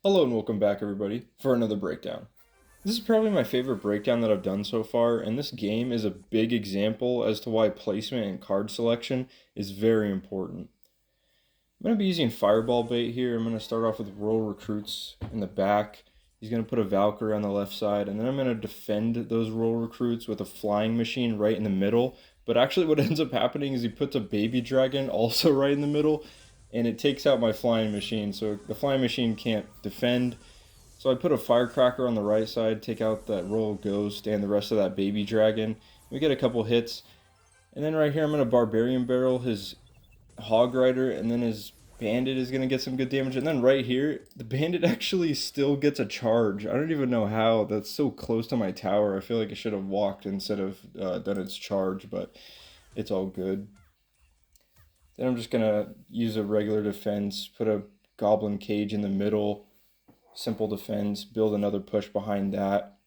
Hello and welcome back everybody for another breakdown. This is probably my favorite breakdown that I've done so far, and this game is a big example as to why placement and card selection is very important. I'm going to be using Fireball bait here. I'm going to start off with Royal Recruits in the back. He's going to put a Valkyrie on the left side, and then I'm going to defend those Royal Recruits with a Flying Machine right in the middle. But actually what ends up happening is he puts a Baby Dragon also right in the middle, and it takes out my Flying Machine, so the Flying Machine can't defend. So I put a Firecracker on the right side, take out that Royal Ghost and the rest of that Baby Dragon. We get a couple hits, and then right here I'm going to Barbarian Barrel his Hog Rider, and then his Bandit is going to get some good damage. And then right here, the Bandit actually still gets a charge. I don't even know how. That's so close to my tower. I feel like it should have walked instead of done its charge, but it's all good. Then I'm just going to use a regular defense, put a Goblin Cage in the middle, simple defense, build another push behind that.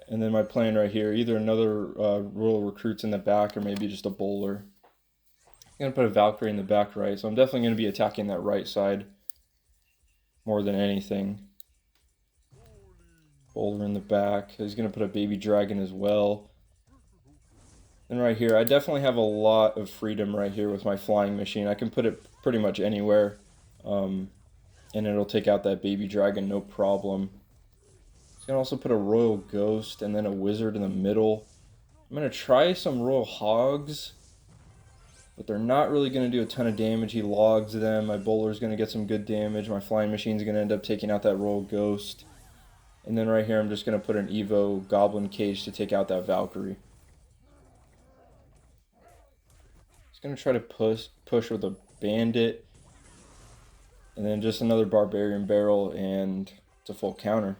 And then my plan right here, either another Royal Recruits in the back or maybe just a Bowler. I'm going to put a Valkyrie in the back right, so I'm definitely going to be attacking that right side more than anything. Bowler in the back. He's going to put a Baby Dragon as well. And right here, I definitely have a lot of freedom right here with my Flying Machine. I can put it pretty much anywhere, and it'll take out that Baby Dragon no problem. He's going to also put a Royal Ghost and then a Wizard in the middle. I'm going to try some Royal Hogs, but they're not really going to do a ton of damage. He logs them. My Bowler's going to get some good damage. My Flying Machine's going to end up taking out that Royal Ghost. And then right here, I'm just going to put an Evo Goblin Cage to take out that Valkyrie. He's going to try to push with a Bandit. And then just another Barbarian Barrel, and it's a full counter.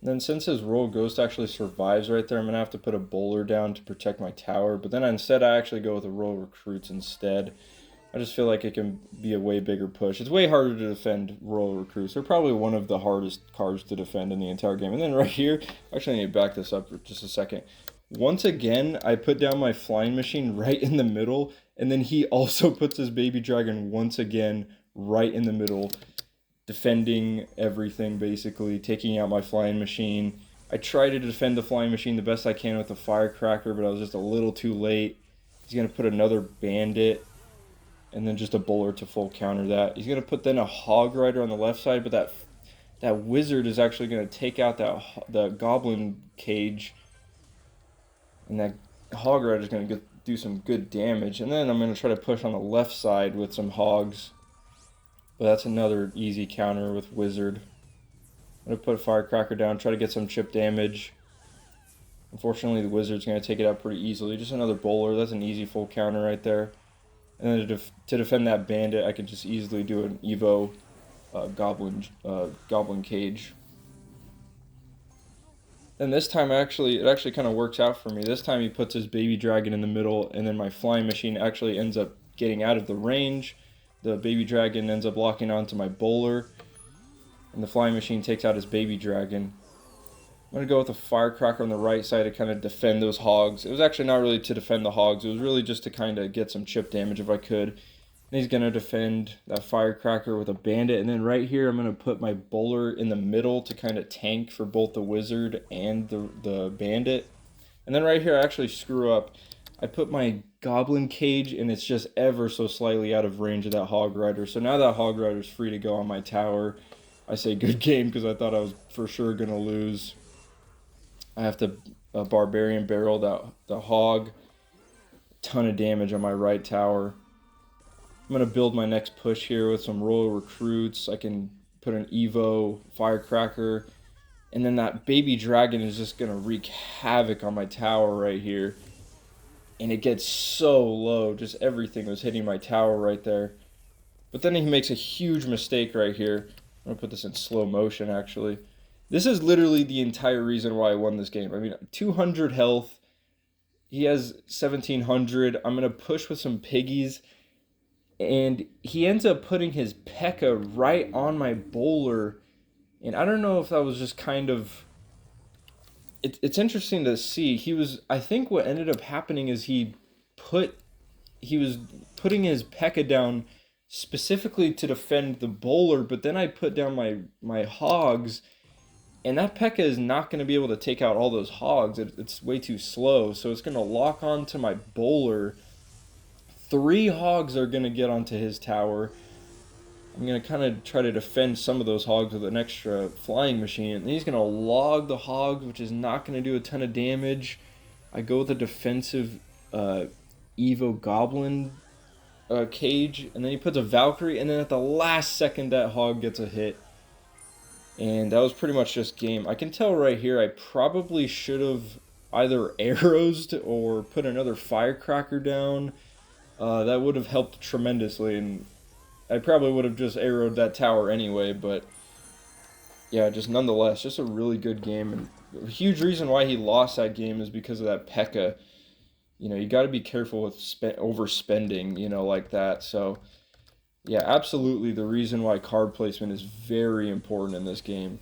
And then since his Royal Ghost actually survives right there, I'm going to have to put a Bowler down to protect my tower. But then instead, I actually go with the Royal Recruits instead. I just feel like it can be a way bigger push. It's way harder to defend Royal Recruits. They're probably one of the hardest cards to defend in the entire game. And then right here, actually I need to back this up for just a second. Once again, I put down my Flying Machine right in the middle, and then he also puts his Baby Dragon once again right in the middle, defending everything basically, taking out my Flying Machine. I try to defend the Flying Machine the best I can with the Firecracker, but I was just a little too late. He's going to put another Bandit, and then just a Bowler to full counter that. He's going to put then a Hog Rider on the left side, but that Wizard is actually going to take out the Goblin Cage, and that Hog Rider is going to do some good damage. And then I'm going to try to push on the left side with some Hogs, but that's another easy counter with Wizard. I'm going to put a Firecracker down, try to get some chip damage. Unfortunately, the Wizard's going to take it out pretty easily. Just another Bowler. That's an easy full counter right there. And then to defend that Bandit, I can just easily do an Evo Goblin Cage. And this time, it actually kind of works out for me. This time he puts his Baby Dragon in the middle, and then my Flying Machine actually ends up getting out of the range. The Baby Dragon ends up locking onto my Bowler, and the Flying Machine takes out his Baby Dragon. I'm going to go with a Firecracker on the right side to kind of defend those Hogs. It was actually not really to defend the Hogs. It was really just to kind of get some chip damage if I could. And he's going to defend that Firecracker with a Bandit. And then right here, I'm going to put my Bowler in the middle to kind of tank for both the Wizard and the Bandit. And then right here, I actually screw up. I put my Goblin Cage, and it's just ever so slightly out of range of that Hog Rider. So now that Hog Rider is free to go on my tower. I say good game because I thought I was for sure going to lose. I have to Barbarian Barrel the Hog. Ton of damage on my right tower. I'm going to build my next push here with some Royal Recruits. I can put an Evo, Firecracker, and then that Baby Dragon is just going to wreak havoc on my tower right here. And it gets so low. Just everything was hitting my tower right there. But then he makes a huge mistake right here. I'm going to put this in slow motion actually. This is literally the entire reason why I won this game. I mean, 200 health. He has 1700. I'm going to push with some piggies. And he ends up putting his P.E.K.K.A. right on my Bowler. And I don't know if that was just kind of... It's interesting to see. I think what ended up happening is he put he was putting his P.E.K.K.A down specifically to defend the bowler, but then I put down my hogs, and that P.E.K.K.A is not going to be able to take out all those hogs. It's way too slow, so it's going to lock onto my bowler. Three hogs are going to get onto his tower. I'm going to kind of try to defend some of those hogs with an extra flying machine. And he's going to log the hogs, which is not going to do a ton of damage. I go with a defensive Evo Goblin cage, and then he puts a Valkyrie, and then at the last second that hog gets a hit. And that was pretty much just game. I can tell right here I probably should have either arrowed or put another firecracker down. That would have helped tremendously, and I probably would have just arrowed that tower anyway, but yeah, just nonetheless, just a really good game. And a huge reason why he lost that game is because of that P.E.K.K.A. You know, you got to be careful with overspending, you know, like that. So, yeah, absolutely the reason why card placement is very important in this game.